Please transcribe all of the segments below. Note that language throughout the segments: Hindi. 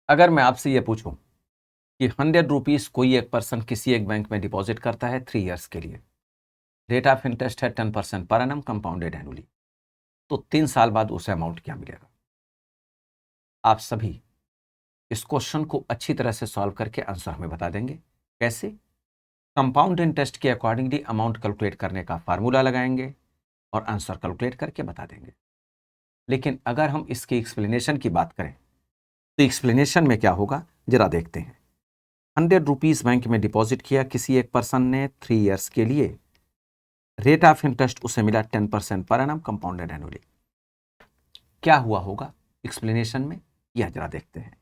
अगर मैं आपसे ये पूछूं कि 100 रुपीज कोई एक पर्सन किसी एक बैंक में डिपॉजिट करता है 3 इयर्स के लिए, रेट ऑफ इंटरेस्ट है 10% पर एनम कंपाउंडेड एनुअली, तो 3 साल बाद उसे अमाउंट क्या मिलेगा? आप सभी इस क्वेश्चन को अच्छी तरह से सॉल्व करके आंसर हमें बता देंगे। कैसे? कंपाउंड इंटरेस्ट के अकॉर्डिंगली अमाउंट कैलकुलेट करने का फार्मूला लगाएंगे और आंसर कैलकुलेट करके बता देंगे। लेकिन अगर हम इसकी एक्सप्लेनेशन की बात करें तो एक्सप्लेनेशन में क्या होगा जरा देखते हैं। 100 रुपीज बैंक में डिपॉजिट किया किसी एक पर्सन ने 3 इयर्स के लिए, रेट ऑफ इंटरेस्ट उसे मिला 10% पर एनम कंपाउंडेड एनुअली। क्या हुआ होगा एक्सप्लेनेशन में, यह जरा देखते हैं।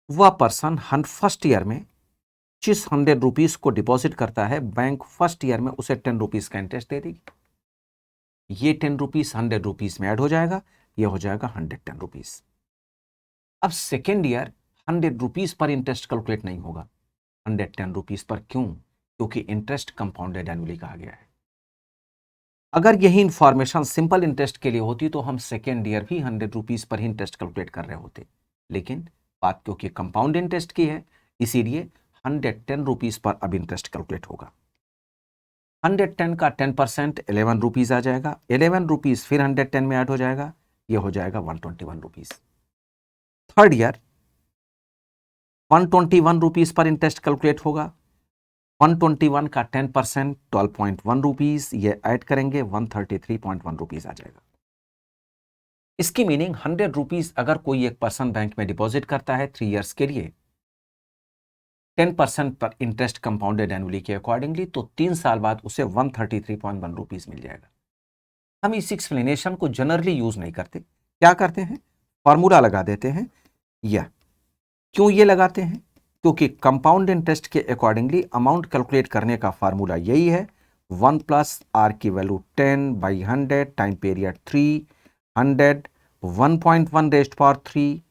वह पर्सन फर्स्ट ईयर में जिस 100 रुपीज को डिपॉजिट करता है, बैंक फर्स्ट ईयर में उसे 10 रुपीज का इंटरेस्ट दे देगी। ये 10 रुपीज 100 रुपीज में ऐड हो जाएगा, यह हो जाएगा 110 रुपीज। अब second year 100 rupees per interest calculate नहीं होगा, 110 रुपीज पर। क्यों? क्योंकि इंटरेस्ट कंपाउंडेड एनुअली कहा गया है। अगर यही इंफॉर्मेशन सिंपल इंटरेस्ट के लिए होती तो हम सेकेंड ईयर भी 100 रुपीज पर ही इंटरेस्ट कैलकुलेट कर रहे होते, लेकिन बात क्योंकि कंपाउंड इंटरेस्ट की है, इसीलिए 110 रुपीज पर अब इंटरेस्ट कैलकुलेट होगा। 110 का 10% 11 रुपीज आ जाएगा, 11 रुपीज फिर 110 में ऐड हो जाएगा, यह हो जाएगा 121 rupees. Third year 121 rupees per interest calculate होगा, 121 का 10% 12.1 रुपीज, ये ऐड करेंगे 133.1 रुपीज आ जाएगा। इसकी मीनिंग 100 रुपीज अगर कोई एक पर्सन बैंक में डिपॉजिट करता है 3 इयर्स के लिए 10% पर इंटरेस्ट कंपाउंडेड एनुअली के अकॉर्डिंगली, तो 3 साल बाद उसे 133.1 रुपीज मिल जाएगा। हम इस एक्सप्लेनेशन को जनरली यूज नहीं करते, क्या करते हैं, फॉर्मूला लगा देते हैं। यह क्यों ये लगाते हैं? क्योंकि कंपाउंड इंटरेस्ट के अकॉर्डिंगली अमाउंट कैलकुलेट करने का फार्मूला यही है, 1 प्लस आर की value 10 by 100 time period 3, 100 1.1 rest power 3,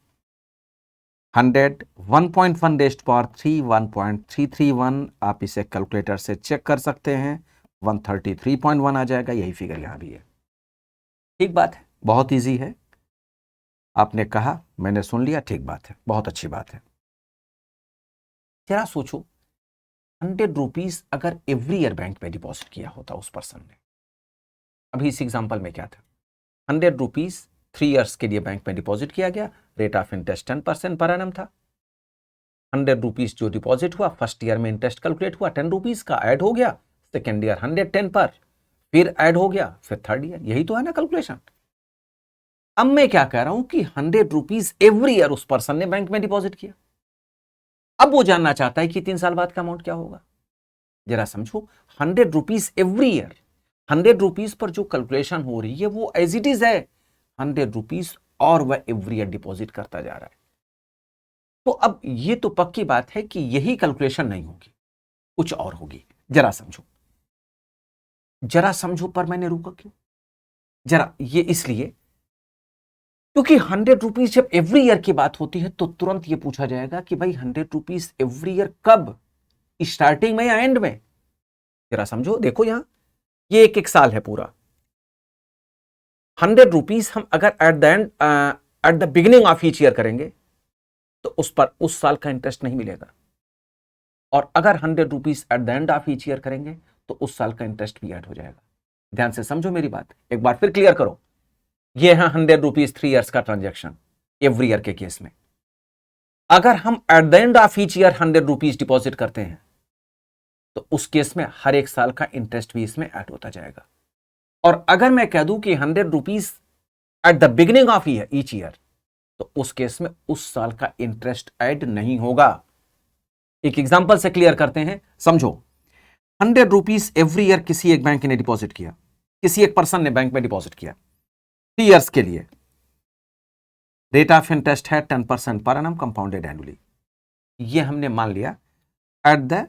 100 1.1 rest power 3 1.331। आप इसे कैलकुलेटर से चेक कर सकते हैं, 133.1 आ जाएगा। यही फिगर यहां भी है। ठीक बात है, बहुत इजी है। आपने कहा, मैंने सुन लिया, ठीक बात है, बहुत अच्छी बात है। जरा सोचो, 100 रुपीज अगर एवरी ईयर बैंक में डिपॉजिट किया होता उस पर्सन ने, अभी इस एग्जांपल में क्या था, 100 रुपीज 3 इयर्स के लिए बैंक में डिपॉजिट किया गया, rate of interest 10% per annum था। 100 रुपीज जो डिपॉजिट हुआ, फर्स्ट ईयर में इंटरेस्ट कैलकुलेट हुआ 10 रुपीज का, ऐड हो गया सेकेंड ईयर 110 पर, फिर ऐड हो गया फिर थर्ड ईयर। यही तो है ना कैलकुलेशन। अब मैं क्या कह रहा हूं कि 100 रुपीज एवरी ईयर उस पर्सन ने बैंक में डिपॉजिट किया। अब वो जानना चाहता है कि 3 साल बाद का अमाउंट क्या होगा। जरा समझो, 100 rupees every year, 100 rupees per जो कैलकुलेशन हो रही है वो एज इट इज है 100 रुपीज, और वह एवरी ईयर डिपॉजिट करता जा रहा है। तो अब ये तो पक्की बात है कि यही कैलकुलेशन नहीं होगी, कुछ और होगी। जरा समझो, जरा समझो, पर मैंने रुका क्यों? जरा ये इसलिए क्योंकि 100 रुपीज जब एवरी ईयर की बात होती है तो तुरंत ये पूछा जाएगा कि भाई 100 रुपीज एवरी ईयर कब, स्टार्टिंग में या एंड में? जरा समझो, देखो यहां ये एक साल है पूरा। 100 रुपीज हम अगर eight the and at the beginning of each year करेंगे तो उस पर उस साल का इंटरेस्ट नहीं मिलेगा, और अगर 100 rupees eight the end of each year करेंगे तो उस साल का इंटरेस्ट भी ऐड हो जाएगा। ध्यान से समझो मेरी बात, एक बार फिर क्लियर करो। ये है 100 रुपीज 3 इयर्स का ट्रांजेक्शन एवरी ईयर के केस में। अगर हम eight the end of each year 100 rupees deposit करते हैं तो उस केस में हर एक साल का इंटरेस्ट भी इसमें ऐड होता जाएगा। और अगर मैं कह दूं कि 100 rupees at the beginning of each year, तो उस केस में उस साल का इंटरेस्ट ऐड नहीं होगा। एक एग्जांपल से क्लियर करते हैं, समझो। 100 रुपीज एवरी ईयर किसी एक बैंक ने डिपॉजिट किया, किसी एक पर्सन ने बैंक में डिपॉजिट किया 3 इयर्स के लिए, रेट ऑफ इंटरेस्ट है 10% पर एनम कंपाउंडेड एनुअली। ये हमने मान लिया eight the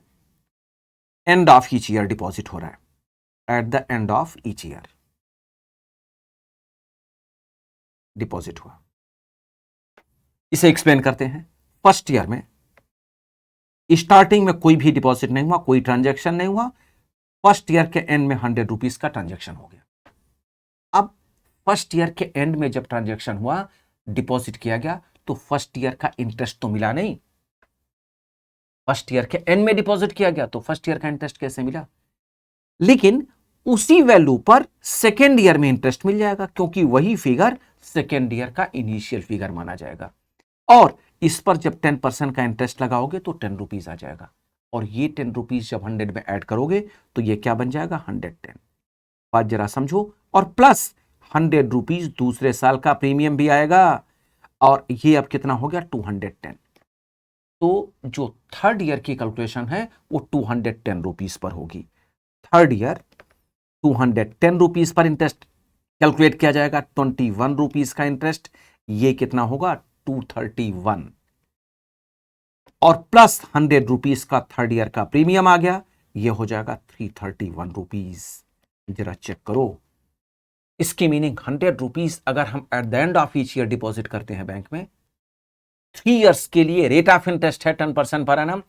end of each year deposit हो रहा है, eight the end of each year deposit हुआ। इसे एक्सप्लेन करते हैं। फर्स्ट ईयर में स्टार्टिंग में कोई भी डिपॉजिट नहीं हुआ, कोई ट्रांजैक्शन नहीं हुआ, फर्स्ट ईयर के एंड में 100 रुपीज का ट्रांजैक्शन हो गया। अब फर्स्ट ईयर के एंड में जब ट्रांजैक्शन हुआ, डिपॉजिट किया गया, तो फर्स्ट ईयर का इंटरेस्ट तो मिला नहीं, फर्स्ट ईयर के एंड में डिपॉजिट किया गया तो फर्स्ट ईयर का इंटरेस्ट कैसे मिला। लेकिन उसी वैल्यू पर सेकेंड ईयर में इंटरेस्ट मिल जाएगा, क्योंकि वही फिगर सेकेंड ईयर का इनिशियल फिगर माना जाएगा। और इस पर जब 10% का इंटरेस्ट लगाओगे तो 10 रुपीज आ जाएगा, और ये 10 रुपीज जब 100 में ऐड करोगे तो ये क्या बन जाएगा, 110। बात जरा समझो। और प्लस 100 रुपीज दूसरे साल का प्रीमियम भी आएगा, और ये अब कितना हो गया, 210। तो जो थर्ड ईयर की कैलकुलेशन है वो 210 रुपीज पर होगी। Third year 210 rupees per interest calculate किया जाएगा, 21 रुपीज का इंटरेस्ट, ये कितना होगा, 231। और प्लस 100 रुपीज का थर्ड ईयर का प्रीमियम आ गया, ये हो जाएगा 331 रुपीज। जरा चेक करो, इसकी मीनिंग 100 रुपीज अगर हम eight the end of each year deposit करते हैं बैंक में, 3 इयर्स के लिए रेट ऑफ इंटरेस्ट है 10% पर एनम,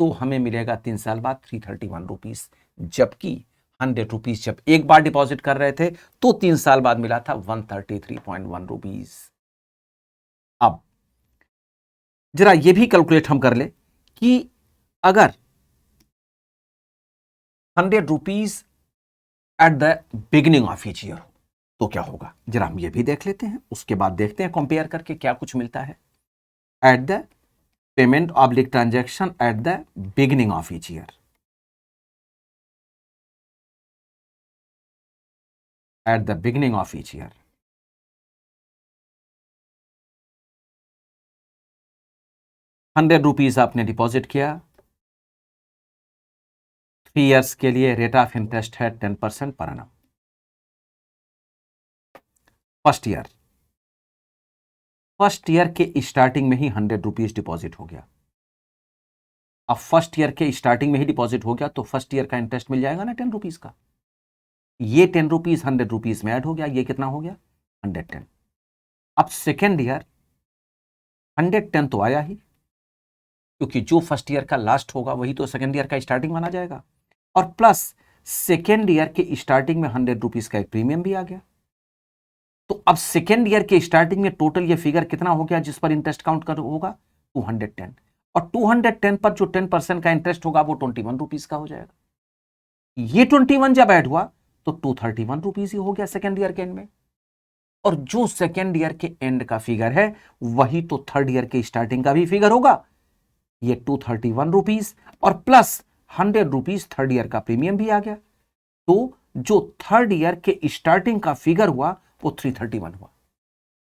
तो हमें मिलेगा 3 साल बाद 331 रुपीज। जबकि 100 रुपीज जब एक बार डिपॉजिट कर रहे थे तो 3 साल बाद मिला था 133.1 रुपीज। अब जरा ये भी कैलकुलेट हम कर ले कि अगर 100 rupees at the beginning of each year तो क्या होगा, जरा हम ये भी देख लेते हैं, उसके बाद देखते हैं कंपेयर करके क्या कुछ मिलता है। At the payment oblique transaction at the beginning of each year, at the beginning of each year, 100 rupees आपने डिपॉजिट किया, 3 इयर्स के लिए रेट ऑफ इंटरेस्ट है 10% पर एनम। फर्स्ट ईयर के स्टार्टिंग में ही 100 रुपीज डिपॉजिट हो गया। अब फर्स्ट ईयर के स्टार्टिंग में ही डिपॉजिट हो गया तो फर्स्ट ईयर का इंटरेस्ट मिल जाएगा ना 10 रुपीज का। ये 10 रुपीज 100 रुपीज में ऐड हो गया, ये कितना हो गया, 110। अब सेकेंड ईयर 110 तो आया ही, क्योंकि जो फर्स्ट ईयर का लास्ट होगा वही तो सेकेंड ईयर का स्टार्टिंग माना जाएगा। और प्लस सेकेंड ईयर के स्टार्टिंग में 100 रुपीज का एक प्रीमियम भी आ गया। तो अब सेकेंड ईयर के स्टार्टिंग में टोटल ये फिगर कितना हो गया जिस पर इंटरेस्ट काउंट कर होगा, 210। और 210 पर जो 10% का इंटरेस्ट होगा वो 21 रुपीज का हो जाएगा। ये 21 जब ऐड हुआ तो 231 रुपीज ही हो गया सेकेंड ईयर के एंड में। और जो सेकेंड ईयर के एंड का फिगर है वही तो थर्ड ईयर के स्टार्टिंग का भी फिगर होगा, ये 231 रुपीज, और प्लस 100 रुपीज थर्ड ईयर का प्रीमियम भी आ गया। तो जो थर्ड ईयर के स्टार्टिंग का फिगर हुआ वो 331 हुआ,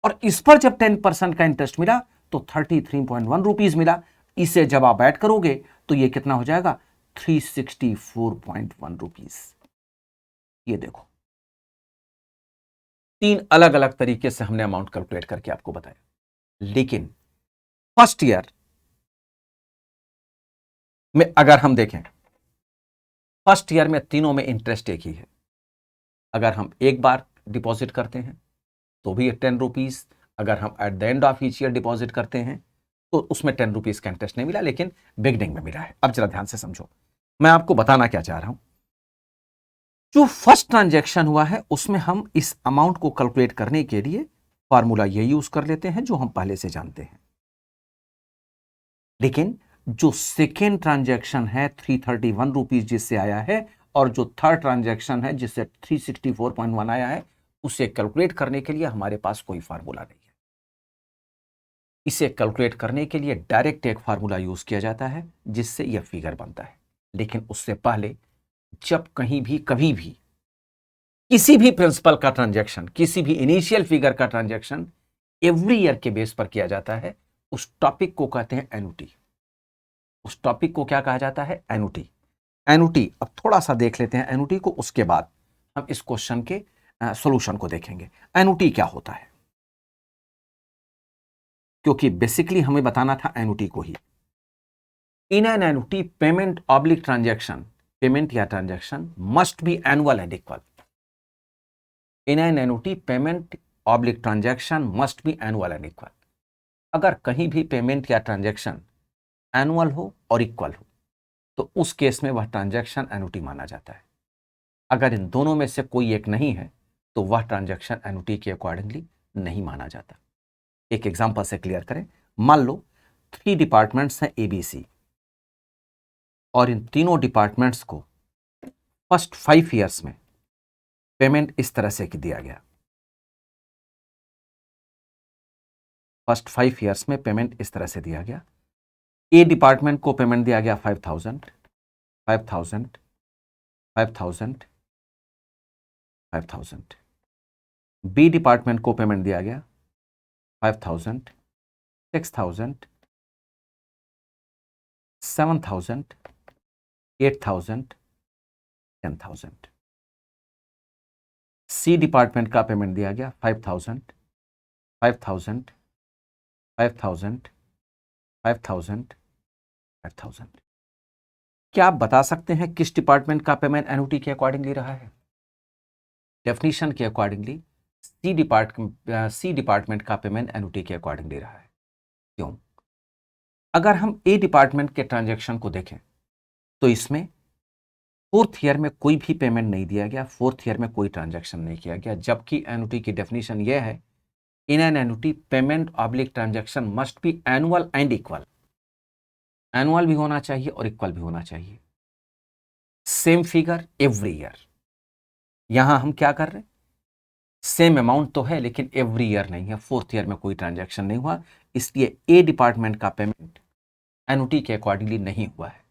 और इस पर जब 10% का इंटरेस्ट मिला तो 33.1 रुपीज मिला। इसे जब आप ऐड करोगे तो ये कितना हो जाएगा, 364.1 रुपीज। ये देखो, 3 अलग अलग तरीके से हमने अमाउंट कैलकुलेट करके आपको बताया। लेकिन फर्स्ट ईयर में अगर हम देखें, फर्स्ट ईयर में तीनों में इंटरेस्ट एक ही है। अगर हम एक बार डिपॉजिट करते हैं तो भी 10 रुपीज, अगर हम eight the end of each year deposit करते हैं तो उसमें 10 रुपीज का इंटरेस्ट नहीं मिला, लेकिन बिगनिंग में मिला है। अब जरा ध्यान से समझो, मैं आपको बताना क्या चाह रहा हूं। जो फर्स्ट ट्रांजैक्शन हुआ है उसमें हम इस अमाउंट को कैलकुलेट करने के लिए फॉर्मूला ये यूज कर लेते हैं जो हम पहले से जानते हैं। लेकिन जो सेकेंड ट्रांजैक्शन है 331 रुपीज जिससे आया है, और जो थर्ड ट्रांजैक्शन है जिससे 364.1 आया है, उसे कैलकुलेट करने के लिए हमारे पास कोई फार्मूला नहीं है। इसे कैलकुलेट करने के लिए डायरेक्ट एक फार्मूला यूज किया जाता है जिससे यह फिगर बनता है। लेकिन उससे पहले जब कहीं भी कभी भी किसी भी प्रिंसिपल का ट्रांजैक्शन, किसी भी इनिशियल फिगर का ट्रांजैक्शन एवरी ईयर के बेस पर किया जाता है, उस टॉपिक को कहते हैं एनुटी। उस टॉपिक को क्या कहा जाता है, एनुटी। एनुटी, अब थोड़ा सा देख लेते हैं एनुटी को, उसके बाद हम इस क्वेश्चन के सॉल्यूशन को देखेंगे। एनुटी क्या होता है, क्योंकि बेसिकली हमें बताना था एनुटी को ही। In an annuity payment oblique transaction, payment या transaction must be annual and equal. In an annuity payment oblique transaction must be annual and equal. अगर कहीं भी पेमेंट या ट्रांजैक्शन एनुअल हो और इक्वल हो तो उस केस में वह ट्रांजैक्शन एनुटी माना जाता है। अगर इन दोनों में से कोई एक नहीं है तो वह ट्रांजैक्शन एनुटी के अकॉर्डिंगली नहीं माना जाता। एक एग्जांपल से क्लियर करें। मान लो 3 डिपार्टमेंट्स हैं ABC, और इन तीनों डिपार्टमेंट्स को फर्स्ट 5 ईयर्स में पेमेंट इस तरह से दिया गया। फर्स्ट 5 ईयर्स में पेमेंट इस तरह से दिया गया। ए डिपार्टमेंट को पेमेंट दिया गया 5,000, 5,000, 5,000, 5,000। बी डिपार्टमेंट को पेमेंट दिया गया 5,000, 6,000, 7,000, 8,000, 10,000। सी डिपार्टमेंट का पेमेंट दिया गया 5,000, 5,000, 5,000, 5,000, 5,000। क्या आप बता सकते हैं किस डिपार्टमेंट का पेमेंट एन्युटी के अकॉर्डिंगली रहा है? डेफिनेशन के अकॉर्डिंगली सी डिपार्टमेंट का पेमेंट एन्युटी के अकॉर्डिंगली रहा है। क्यों? अगर हम ए डिपार्टमेंट के ट्रांजैक्शन को देखें तो इसमें 4th ईयर में कोई भी पेमेंट नहीं दिया गया, 4th ईयर में कोई ट्रांजैक्शन नहीं किया गया, जबकि एन्युटी की डेफिनेशन यह है, in an annuity payment oblique transaction must be annual and equal. Annual भी होना चाहिए और इक्वल भी होना चाहिए। Same figure every year. यहां हम क्या कर रहे हैं, सेम अमाउंट तो है लेकिन एवरी ईयर नहीं है, 4th ईयर में कोई ट्रांजैक्शन नहीं हुआ, इसलिए ए डिपार्टमेंट का पेमेंट एन्युटी के अकॉर्डिंगली नहीं हुआ है।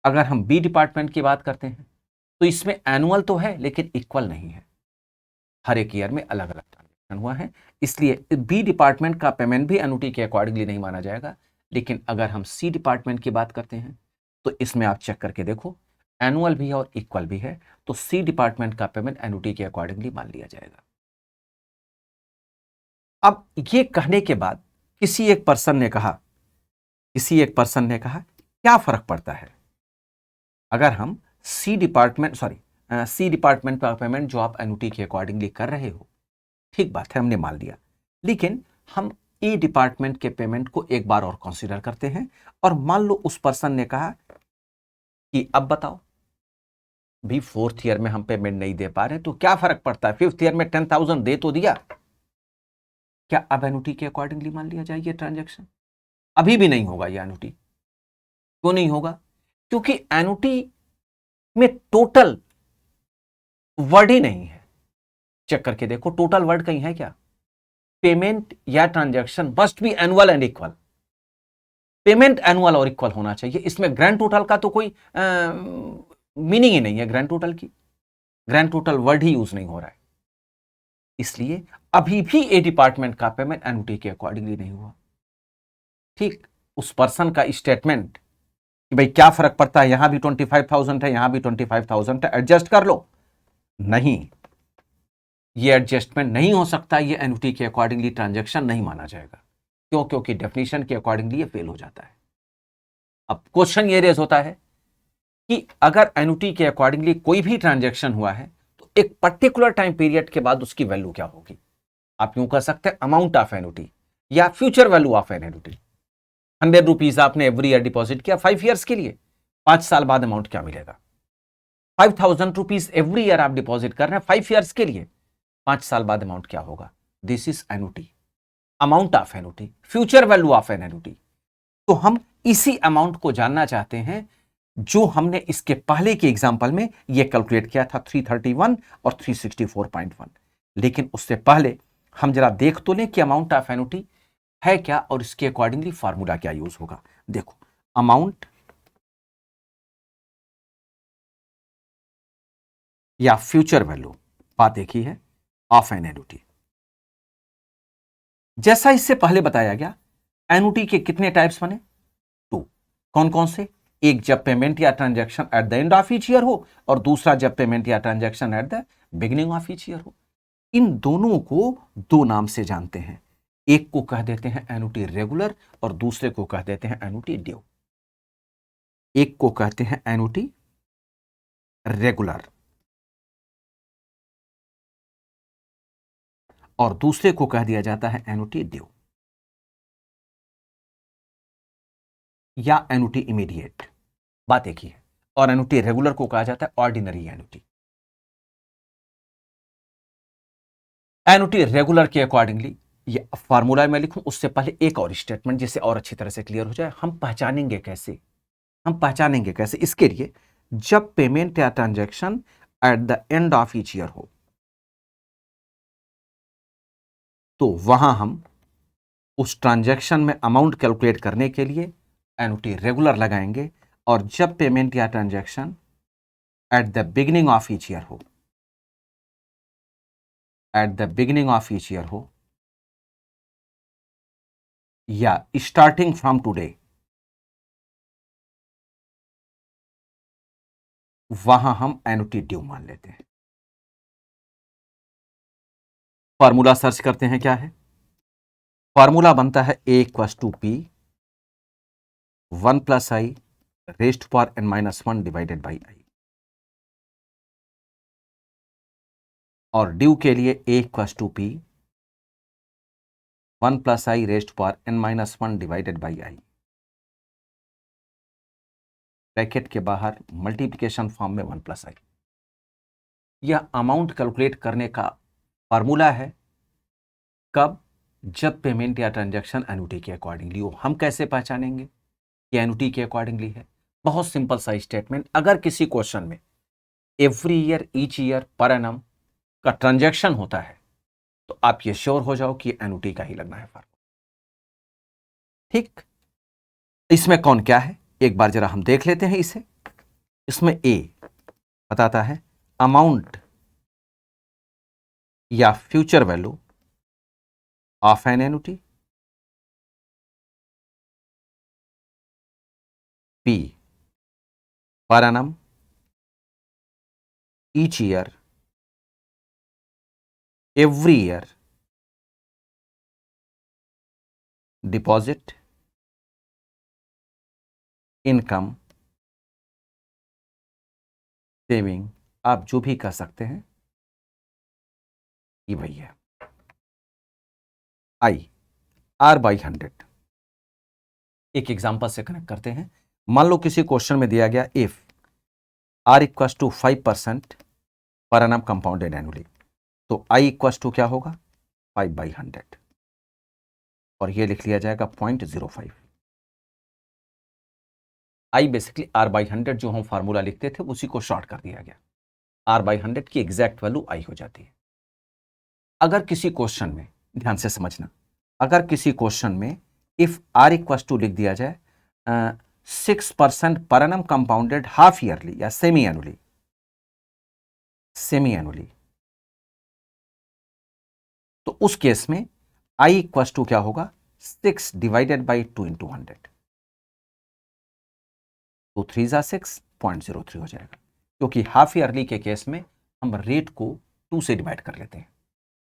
अगर हम बी डिपार्टमेंट की बात करते हैं तो इसमें एनुअल तो है लेकिन इक्वल नहीं है, हर एक ईयर में अलग अलग ट्रांजैक्शन हुआ है, इसलिए बी डिपार्टमेंट का पेमेंट भी एन्युटी के अकॉर्डिंगली नहीं माना जाएगा। लेकिन अगर हम सी डिपार्टमेंट की बात करते हैं तो इसमें आप चेक करके देखो, एनुअल भी है और इक्वल भी है, तो सी डिपार्टमेंट का पेमेंट एन्युटी के अकॉर्डिंगली मान लिया जाएगा। अब ये कहने के बाद किसी एक पर्सन ने कहा क्या फर्क पड़ता है अगर हम सी डिपार्टमेंट का पेमेंट जो आप एन्युटी के अकॉर्डिंगली कर रहे हो, ठीक बात है, हमने मान लिया, लेकिन हम ए डिपार्टमेंट के पेमेंट को एक बार और कंसीडर करते हैं। और मान लो उस पर्सन ने कहा कि अब बताओ भी 4th ईयर में हम पेमेंट नहीं दे पा रहे तो क्या फर्क पड़ता है, 5th ईयर में 10,000 दे तो दिया, क्या अब एन्युटी के अकॉर्डिंगली मान लिया जाए ये ट्रांजैक्शन? अभी भी नहीं होगा ये एन्युटी। क्यों नहीं होगा? क्योंकि एन्युटी में टोटल वर्ड ही नहीं है। चेक करके देखो, टोटल वर्ड कहीं है क्या? पेमेंट या transaction must be annual and equal. Payment annual और इक्वल होना चाहिए, इसमें ग्रैंड टोटल का तो कोई मीनिंग ही नहीं है। ग्रैंड टोटल की ग्रैंड टोटल वर्ड ही यूज नहीं हो रहा है, इसलिए अभी भी ए डिपार्टमेंट का पेमेंट एन्युटी के अकॉर्डिंगली नहीं हुआ। ठीक, उस पर्सन का स्टेटमेंट कि भाई क्या फर्क पड़ता है, यहां भी 25,000 है, यहां भी 25,000 है, एडजस्ट कर लो, नहीं, ये एडजस्टमेंट नहीं हो सकता, ये एन्युटी के अकॉर्डिंगली ट्रांजैक्शन नहीं माना जाएगा। क्यों? क्योंकि डेफिनेशन के अकॉर्डिंगली ये फेल हो जाता है। अब क्वेश्चन ये रेज होता है कि अगर एन्युटी के अकॉर्डिंगली कोई भी ट्रांजैक्शन हुआ है तो एक पर्टिकुलर टाइम पीरियड के बाद उसकी वैल्यू क्या होगी? आप यूं कह सकते हैं अमाउंट ऑफ एन्युटी या future value of an annuity. 100 rupees आपने एवरी ईयर डिपॉजिट किया 5 ईयर्स के लिए, 5 साल बाद अमाउंट क्या मिलेगा? 5,000 रुपीज एवरी ईयर आप डिपॉजिट कर रहे हैं 5 ईयर्स के लिए, 5 साल बाद अमाउंट क्या होगा? This is annuity, amount of annuity, future value of an annuity. तो हम इसी अमाउंट को जानना चाहते हैं जो हमने इसके पहले के एग्जांपल में ये कैलकुलेट किया था 331 और 364.1। लेकिन उससे पहले हम जरा देख तो लें कि अमाउंट ऑफ एन्युटी है क्या और इसके अकॉर्डिंगली फार्मूला क्या यूज होगा। देखो, अमाउंट या फ्यूचर वैल्यू, बात एक ही है, ऑफ एन एन्युटी। जैसा इससे पहले बताया गया, एन्युटी के कितने टाइप्स बने? 2। कौन कौन से? एक जब पेमेंट या transaction eight the end of each year हो, और दूसरा जब पेमेंट या transaction at the beginning of each year हो। इन दोनों को 2 नाम से जानते हैं, एक को कह देते हैं एन्युटी रेगुलर और दूसरे को कह देते हैं एन्युटी ड्यू। एक को कहते हैं एन्युटी रेगुलर और दूसरे को कह दिया जाता है एन्युटी ड्यू या एन्युटी इमीडिएट, बात एक ही है। और एन्युटी रेगुलर को कहा जाता है ऑर्डिनरी एन्युटी। एन्युटी रेगुलर के अकॉर्डिंगली ये फार्मूला मैं लिखूं उससे पहले एक और स्टेटमेंट जिससे और अच्छी तरह से क्लियर हो जाए। हम पहचानेंगे कैसे इसके लिए, जब पेमेंट या transaction eight the end of each year हो तो वहां हम उस ट्रांजैक्शन में अमाउंट कैलकुलेट करने के लिए एन्युटी रेगुलर लगाएंगे, और जब पेमेंट या transaction at the beginning of each year हो, या स्टार्टिंग फ्रॉम टुडे, वहां हम एन्युटी ड्यू मान लेते हैं। फॉर्मूला सर्च करते हैं, क्या है फॉर्मूला? बनता है A equals to P 1 plus I rest power n-1 divided by I, और ड्यू के लिए A equals to P 1 plus I rest power n-1 divided by I, bracket के बाहर मल्टीप्लिकेशन फॉर्म में 1 प्लस आई। यह अमाउंट कैलकुलेट करने का फॉर्मूला है। कब? जब पेमेंट या ट्रांजैक्शन एन्युटी के अकॉर्डिंगली हो। हम कैसे पहचानेंगे कि एन्युटी के अकॉर्डिंगली है? बहुत सिंपल सा स्टेटमेंट। अगर किसी क्वेश्चन में every year, each year, per annum का ट्रांजैक्शन होता है तो आप ये श्योर हो जाओ कि एन्युटी का ही लगना है फॉर्मूला। ठीक, इसमें कौन क्या है एक बार जरा हम देख लेते हैं इसे। इसमें ए बताता है अमाउंट या future value of an annuity, B per annum, each year, every year, deposit, income, saving, आप जो भी कह सकते हैं ये वही है। I R by 100। एक एग्जांपल से कनेक्ट करते हैं। मान लो किसी क्वेश्चन में दिया गया if R equals to 5% per annum compounded annually, तो आई इक्वस टू क्या होगा 5/100, और ये लिख लिया जाएगा 0.05। आई बेसिकली R/100 जो हम फार्मूला लिखते थे उसी को शॉर्ट कर दिया गया। R/100 की एग्जैक्ट वैल्यू आई हो जाती है। अगर किसी क्वेश्चन में, ध्यान से समझना, अगर किसी क्वेश्चन में इफ आर इक्वस टू लिख दिया जाए 6% per annum compounded half yearly या सेमी एनुअली, तो उस केस में आई इक्वस टू क्या होगा 6 डिवाइडेड बाई 2 इंटू 100, तो 3 जा 6 0.03 हो जाएगा। क्योंकि हाफ ईयरली के केस में हम रेट को 2 से डिवाइड कर लेते हैं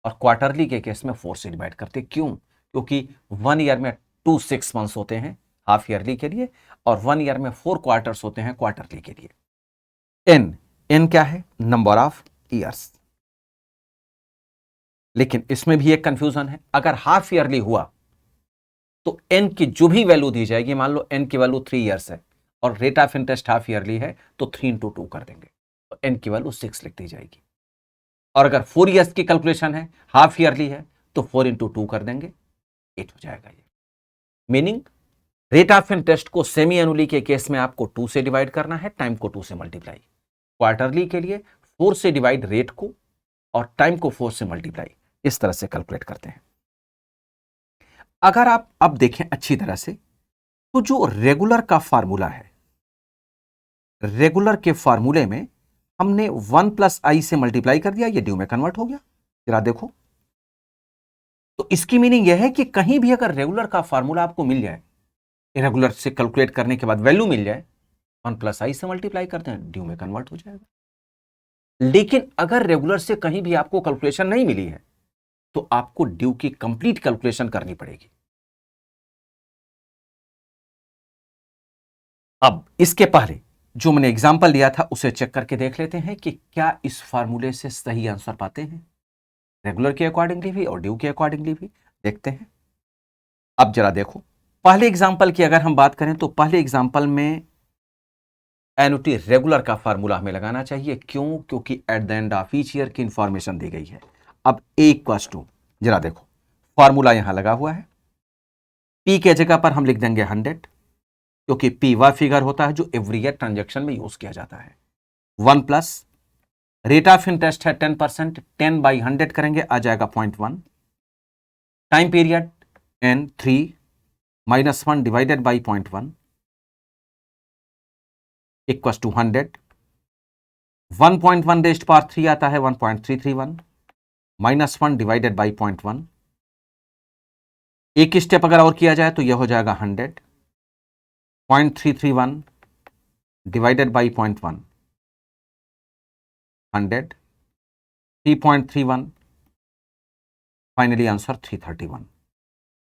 और क्वार्टरली के केस में 4 से डिवाइड करते हैं। क्यों? क्योंकि 1 ईयर में 2 6 मंथ्स होते हैं हाफ ईयरली के लिए, और 1 ईयर में 4 क्वार्टर्स होते हैं क्वार्टरली के लिए। एन क्या है? Number of years. लेकिन इसमें भी एक कंफ्यूजन है। अगर हाफ ईयरली हुआ तो एन की जो भी वैल्यू दी जाएगी, मान लो एन की वैल्यू 3 ईयर्स है और rate of interest half yearly है, तो 3 इंटू 2 कर देंगे, तो एन की वैल्यू 6 लिख दी जाएगी। और अगर 4 ईयर्स की कैलकुलेशन है, हाफ ईयरली है, तो 4 इंटू 2 कर देंगे, 8 हो जाएगा ये। मीनिंग रेट ऑफ इंटरेस्ट को सेमी एनुअली के केस में आपको 2 से डिवाइड करना है, टाइम को 2 से मल्टीप्लाई। क्वार्टरली के लिए 4 से डिवाइड रेट को और टाइम को 4 से मल्टीप्लाई, इस तरह से कैलकुलेट करते हैं। अगर आप अब देखें अच्छी तरह से, तो जो रेगुलर का फार्मूला है, रेगुलर के फार्मूले में हमने 1 प्लस आई से मल्टीप्लाई कर दिया, ये ड्यू में कन्वर्ट हो गया। जरा देखो, तो इसकी मीनिंग यह है कि कहीं भी अगर रेगुलर का फार्मूला आपको मिल जाए, रेगुलर से कैलकुलेट करने के बाद वैल्यू मिल जाए, 1 प्लस आई से मल्टीप्लाई करते हैं, ड्यू में कन्वर्ट हो जाएगा। लेकिन अगर रेगुलर से कहीं भी आपको कैलकुलेशन नहीं मिली है, तो आपको ड्यू की कंप्लीट कैलकुलेशन करनी पड़ेगी। अब इसके पहले जो मैंने एग्जांपल दिया था उसे चेक करके देख लेते हैं कि क्या इस फार्मूले से सही आंसर पाते हैं, रेगुलर के अकॉर्डिंगली भी और ड्यू के अकॉर्डिंगली भी। देखते हैं। अब जरा देखो, पहले एग्जांपल की अगर हम बात करें तो पहले एग्जांपल में एन्युटी रेगुलर का फार्मूला हमें लगाना चाहिए। क्यों? क्योंकि eight the end of each year की इंफॉर्मेशन दी गई है। अब ए इक्वस टू, जरा देखो, फॉर्मूला यहां लगा हुआ है। पी के जगह पर हम लिख देंगे 100, क्योंकि पी वह फिगर होता है जो एवरी ईयर ट्रांजेक्शन में यूज किया जाता है। 1 प्लस रेट ऑफ इंटरेस्ट है 10%, 10 बाई 100 करेंगे आ जाएगा 0.1। Time period N 3 -1 divided by 0.1 equals to 100। 1.1 rest power 3 आता है 1.331 -1 डिवाइडेड बाई 0.1। एक स्टेप अगर और किया जाए तो यह हो जाएगा 100। 0.331 डिवाइडेड बाई 0.1 100। 3.31 finally answer 331।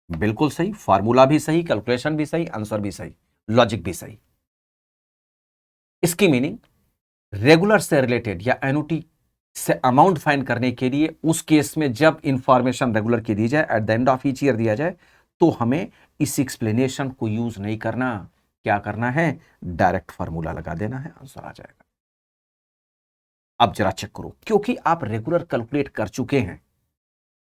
बिल्कुल सही, फार्मूला भी सही, कैलकुलेशन भी सही, आंसर भी सही, लॉजिक भी सही। इसकी मीनिंग रेगुलर से रिलेटेड या एनुटी से अमाउंट फाइंड करने के लिए उस केस में जब इंफॉर्मेशन रेगुलर की दी जाए, eight the end of each year दिया जाए, तो हमें इस एक्सप्लेनेशन को यूज नहीं करना। क्या करना है? डायरेक्ट फार्मूला लगा देना है, आंसर आ जाएगा। अब जरा चेक करो, क्योंकि आप रेगुलर कैलकुलेट कर चुके हैं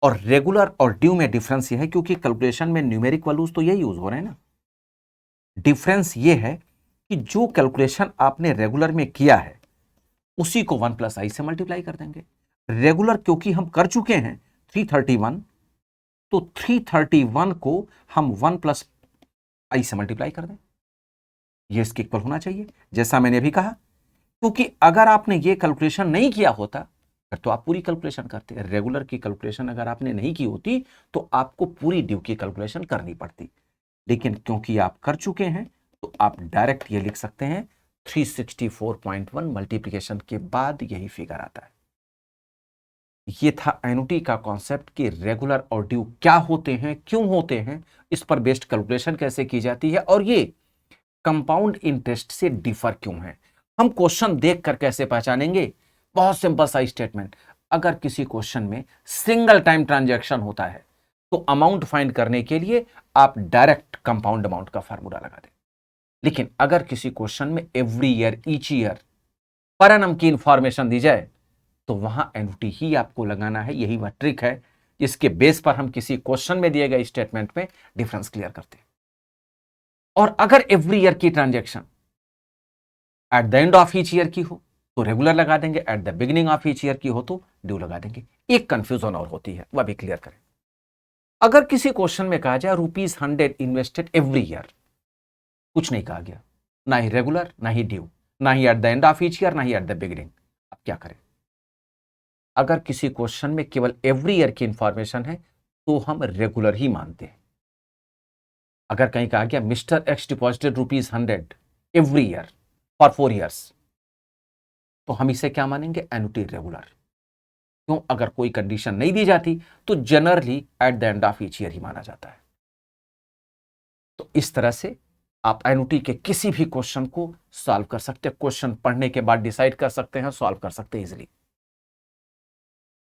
और रेगुलर और ड्यू में डिफरेंस ये है, क्योंकि कैलकुलेशन में न्यूमेरिक वैल्यूज तो यही यूज हो रहे हैं ना। डिफरेंस ये है कि जो कैलकुलेशन आपने रेगुलर में किया है उसी को 1 प्लस आई से मल्टीप्लाई कर देंगे। रेगुलर क्योंकि हम कर चुके हैं 331, तो 331 को हम 1 प्लस आई से मल्टीप्लाई कर दें, ये इसके इक्वल होना चाहिए, जैसा मैंने अभी कहा। क्योंकि अगर आपने ये कैलकुलेशन नहीं किया होता फिर तो आप पूरी कैलकुलेशन करते। रेगुलर की कैलकुलेशन अगर आपने नहीं की होती तो आपको पूरी ड्यू की कैलकुलेशन करनी पड़ती, लेकिन क्योंकि आप कर चुके हैं तो आप डायरेक्ट ये लिख सकते हैं 364.1 मल्टीप्लिकेशन के बाद यही फिगर आता है। ये था एनुटी का कॉन्सेप्ट कि रेगुलर और ड्यू क्या होते हैं, क्यों होते हैं, इस पर बेस्ड कैलकुलेशन कैसे की जाती है और ये कंपाउंड इंटरेस्ट से डिफर क्यों है। हम क्वेश्चन देखकर कैसे पहचानेंगे? बहुत सिंपल सा स्टेटमेंट, अगर किसी क्वेश्चन में सिंगल टाइम ट्रांजैक्शन होता है तो अमाउंट फाइंड करने के लिए आप डायरेक्ट कंपाउंड अमाउंट का फार्मूला लगा दें। लेकिन अगर किसी क्वेश्चन में every year, each year, per annum की इंफॉर्मेशन दी जाए तो वहां एनुटी ही आपको लगाना है। यही वह ट्रिक है जिसके बेस पर हम किसी क्वेश्चन में दिए गए स्टेटमेंट में डिफरेंस क्लियर करते हैं। और अगर एवरी ईयर की transaction eight the end of each year की हो तो रेगुलर लगा देंगे, at the beginning of each year की हो तो ड्यू लगा देंगे। एक कंफ्यूजन और होती है, वह भी क्लियर करें। अगर किसी क्वेश्चन में कहा जाए ₹100 इन्वेस्टेड एवरी ईयर, कुछ नहीं कहा गया, ना ही रेगुलर, ना ही ड्यू, ना ही at the end of each year, ना ही एट द बिगिनिंग, अब क्या करें? अगर किसी क्वेश्चन में केवल एवरी ईयर की इंफॉर्मेशन है तो हम रेगुलर ही मानते हैं। अगर कहीं कहा गया mister X deposited ₹100 every year for 4 years, तो हम इसे क्या मानेंगे? Annuity regular. क्यों? अगर कोई कंडीशन नहीं दी जाती तो generally at the end of each year ही माना जाता है। तो इस तरह से आप एनुटी के किसी भी क्वेश्चन को सॉल्व कर सकते हैं। क्वेश्चन पढ़ने के बाद डिसाइड कर सकते हैं, सॉल्व कर सकते हैं इजीली।